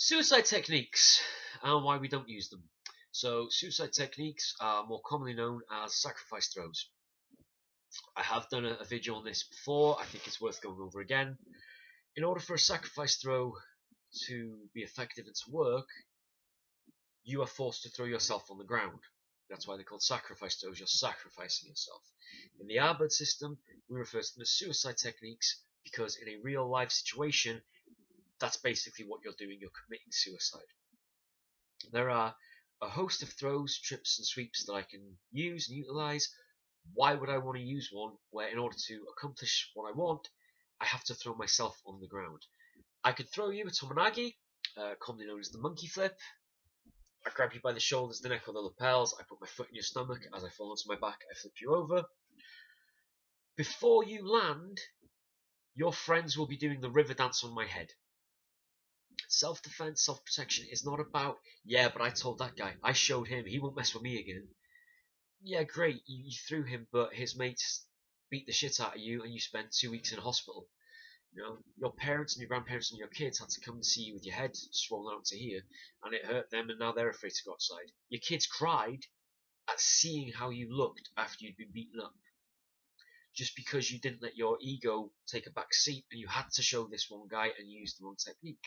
Suicide techniques and why we don't use them. So suicide techniques are more commonly known as sacrifice throws. I have done a video on this before. I think it's worth going over again. In order for a sacrifice throw to be effective and to work, you are forced to throw yourself on the ground. That's why they're called sacrifice throws. You're sacrificing yourself. In the RBUD system, we refer to them as suicide techniques because in a real life situation, that's basically what you're doing. You're committing suicide. There are a host of throws, trips, and sweeps that I can use and utilize. Why would I want to use one where, in order to accomplish what I want, I have to throw myself on the ground? I could throw you a tomonagi, commonly known as the monkey flip. I grab you by the shoulders, the neck, or the lapels. I put my foot in your stomach. As I fall onto my back, I flip you over. Before you land, your friends will be doing the river dance on my head. Self-defense, self-protection is not about, yeah, but I told that guy, I showed him, he won't mess with me again. Yeah, great, you threw him, but his mates beat the shit out of you and you spent 2 weeks in a hospital. You know, your parents and your grandparents and your kids had to come and see you with your head swollen out to here, and it hurt them, and now they're afraid to go outside. Your kids cried at seeing how you looked after you'd been beaten up. Just because you didn't let your ego take a back seat and you had to show this one guy and you used the wrong technique.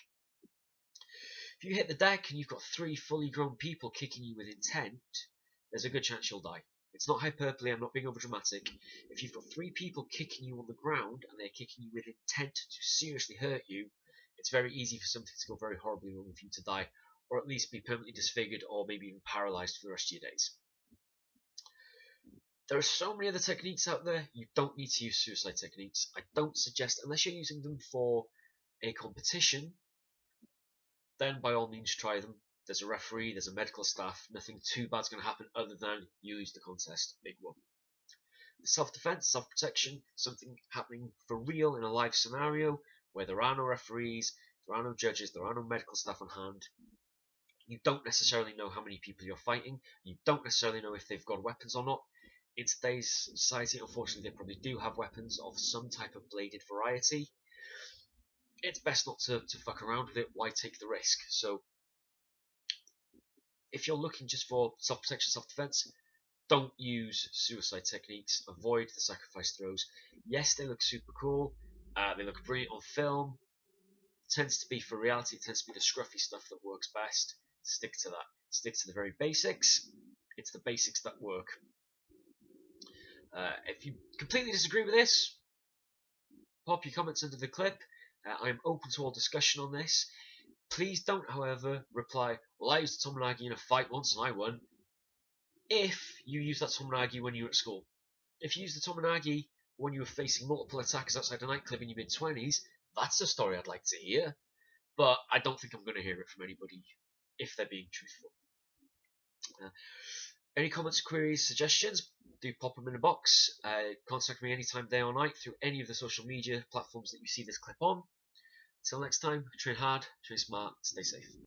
If you hit the deck and you've got 3 fully grown people kicking you with intent, there's a good chance you'll die. It's not hyperbole, I'm not being overdramatic. If you've got 3 people kicking you on the ground and they're kicking you with intent to seriously hurt you, it's very easy for something to go very horribly wrong for you to die, or at least be permanently disfigured or maybe even paralysed for the rest of your days. There are so many other techniques out there, you don't need to use suicide techniques. I don't suggest, unless you're using them for a competition, then by all means try them. There's a referee, there's a medical staff, nothing too bad's going to happen other than you lose the contest, big one. Self-defense, self-protection, something happening for real in a live scenario where there are no referees, there are no judges, there are no medical staff on hand. You don't necessarily know how many people you're fighting, you don't necessarily know if they've got weapons or not. In today's society, unfortunately, they probably do have weapons of some type of bladed variety. It's best not to fuck around with it. Why take the risk? So if you're looking just for self-protection, self-defense, don't use suicide techniques. Avoid the sacrifice throws. Yes, they look super cool. They look brilliant on film. It tends to be for reality. It tends to be the scruffy stuff that works best. Stick to that. Stick to the very basics. It's the basics that work. If you completely disagree with this, pop your comments under the clip. I'm open to all discussion on this. Please don't, however, reply, well, I used a tomonagi in a fight once and I won. If you used that tomonagi when you were at school. If you used the tomonagi when you were facing multiple attackers outside a nightclub in your mid-20s, that's a story I'd like to hear. But I don't think I'm going to hear it from anybody if they're being truthful. Any comments, queries, suggestions, do pop them in the box. Contact me anytime, day or night, through any of the social media platforms that you see this clip on. Until next time, train hard, train smart, stay safe.